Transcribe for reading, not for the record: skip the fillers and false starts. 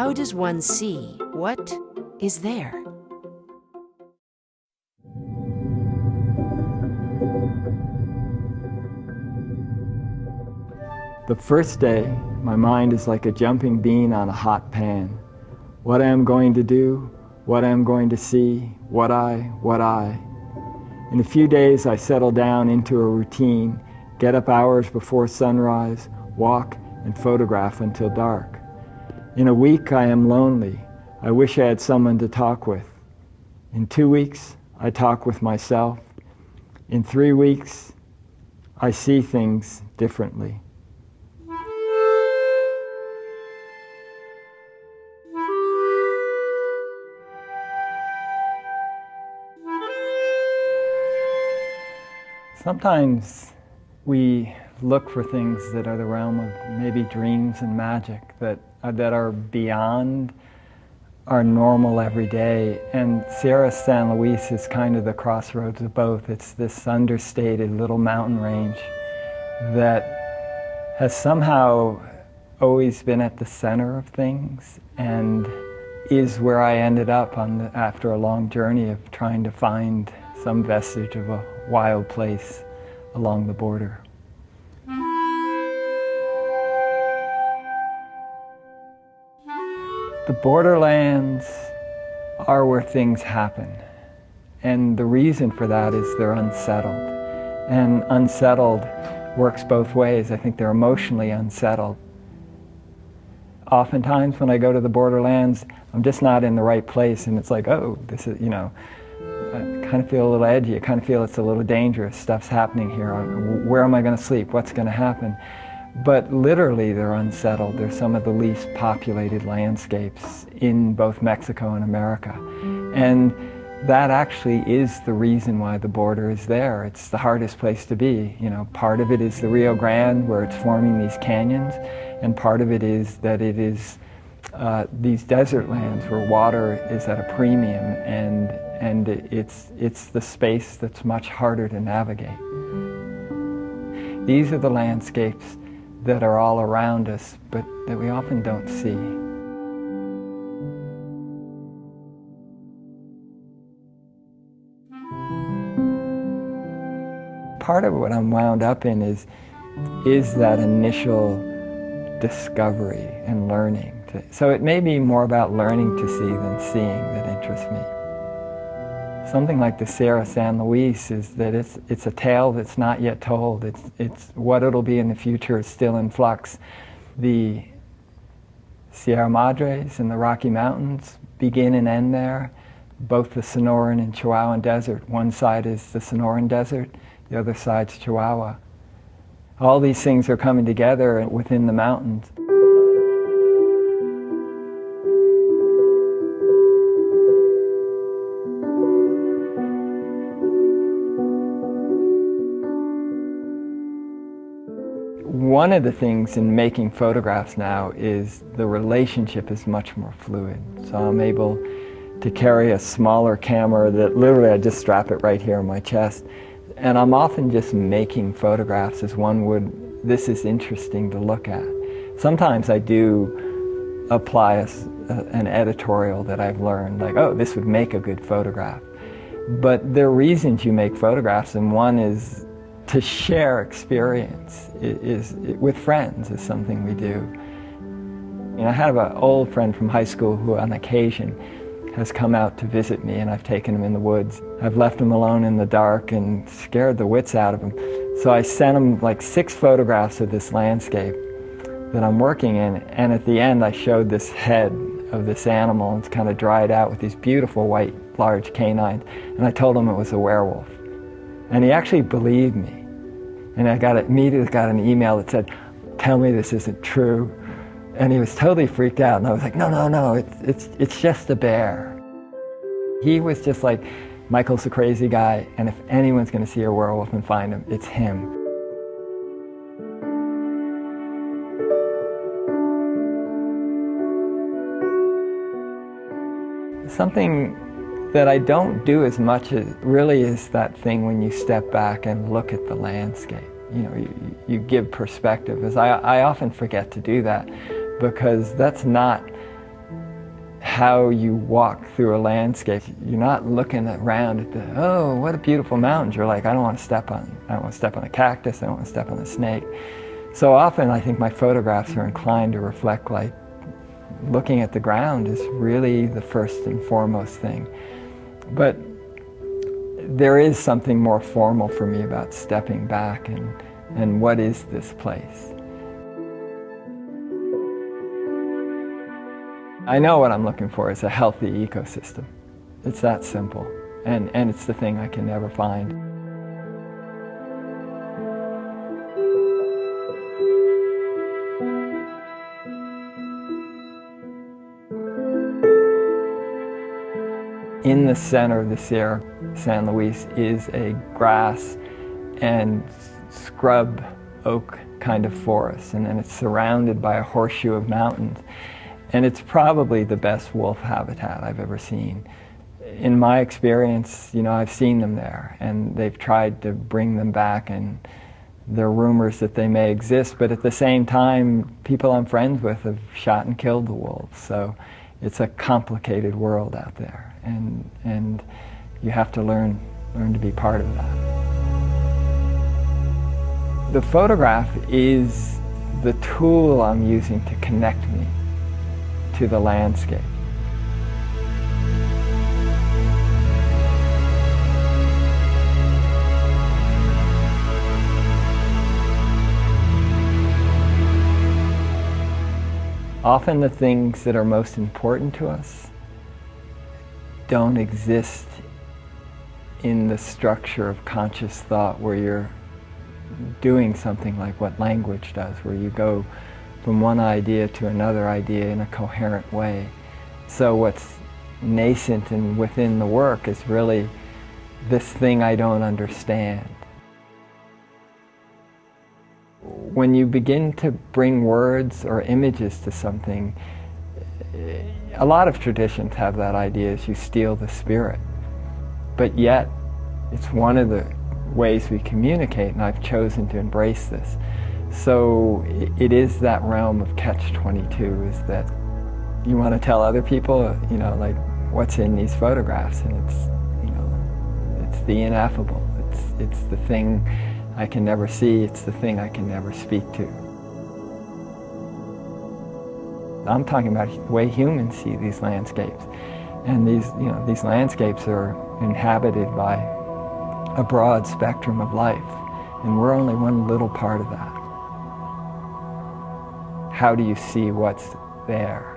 How does one see what is there? The first day, my mind is like a jumping bean on a hot pan. What I am going to do, what I am going to see, what I. In a few days, I settle down into a routine, get up hours before sunrise, walk and photograph until dark. In a week, I am lonely. I wish I had someone to talk with. In 2 weeks, I talk with myself. In 3 weeks, I see things differently. Sometimes we look for things that are the realm of maybe dreams and magic that are beyond our normal everyday. And Sierra San Luis is kind of the crossroads of both. It's this understated little mountain range that has somehow always been at the center of things and is where I ended up after a long journey of trying to find some vestige of a wild place along the border. The borderlands are where things happen. And the reason for that is they're unsettled. And unsettled works both ways. I think they're emotionally unsettled. Oftentimes when I go to the borderlands, I'm just not in the right place, and it's like, oh, this is, I kind of feel a little edgy. I kind of feel it's a little dangerous. Stuff's happening here. Where am I going to sleep? What's going to happen? But literally, they're unsettled. They're some of the least populated landscapes in both Mexico and America. And that actually is the reason why the border is there. It's the hardest place to be. Part of it is the Rio Grande, where it's forming these canyons, and part of it is that it is these desert lands where water is at a premium, and it's the space that's much harder to navigate. These are the landscapes that are all around us, but that we often don't see. Part of what I'm wound up in is that initial discovery and learning. So it may be more about learning to see than seeing that interests me. Something like the Sierra San Luis is that it's a tale that's not yet told. It's what it'll be in the future is still in flux. The Sierra Madres and the Rocky Mountains begin and end there. Both the Sonoran and Chihuahuan Desert. One side is the Sonoran Desert, the other side's Chihuahua. All these things are coming together within the mountains. One of the things in making photographs now is the relationship is much more fluid. So I'm able to carry a smaller camera that literally I just strap it right here on my chest. And I'm often just making photographs as one would, this is interesting to look at. Sometimes I do apply an editorial that I've learned, like, oh, this would make a good photograph. But there are reasons you make photographs, and one is to share experience with friends is something we do. I have an old friend from high school who on occasion has come out to visit me, and I've taken him in the woods. I've left him alone in the dark and scared the wits out of him. So I sent him like 6 photographs of this landscape that I'm working in, and at the end I showed this head of this animal, and it's kind of dried out with these beautiful white large canines, and I told him it was a werewolf. And he actually believed me. And I immediately got an email that said, tell me this isn't true. And he was totally freaked out, and I was like, no, it's just a bear. He was just like, Michael's the crazy guy, and if anyone's going to see a werewolf and find him, it's him. Something that I don't do as much as really is that thing when you step back and look at the landscape. You give perspective. As I often forget to do that, because that's not how you walk through a landscape. You're not looking around at the, oh, what a beautiful mountains. You're like, I don't want to step on a cactus, I don't want to step on a snake. So often I think my photographs are inclined to reflect like looking at the ground is really the first and foremost thing. But there is something more formal for me about stepping back and what is this place. I know what I'm looking for is a healthy ecosystem. It's that simple, and it's the thing I can never find. In the center of the Sierra San Luis is a grass and scrub oak kind of forest, and then it's surrounded by a horseshoe of mountains. And it's probably the best wolf habitat I've ever seen. In my experience, you know, I've seen them there, and they've tried to bring them back, and there are rumors that they may exist, but at the same time, people I'm friends with have shot and killed the wolves. So it's a complicated world out there, and you have to learn to be part of that. The photograph is the tool I'm using to connect me to the landscape. Often the things that are most important to us don't exist in the structure of conscious thought where you're doing something like what language does, where you go from one idea to another idea in a coherent way. So what's nascent and within the work is really this thing I don't understand. When you begin to bring words or images to something, a lot of traditions have that idea is you steal the spirit. But yet, it's one of the ways we communicate, and I've chosen to embrace this. So it is that realm of catch-22, is that you want to tell other people, you know, like what's in these photographs, and it's, you know, it's the ineffable. It's the thing I can never see. It's the thing I can never speak to. I'm talking about the way humans see these landscapes, and these landscapes are inhabited by a broad spectrum of life, and we're only one little part of that. How do you see what's there?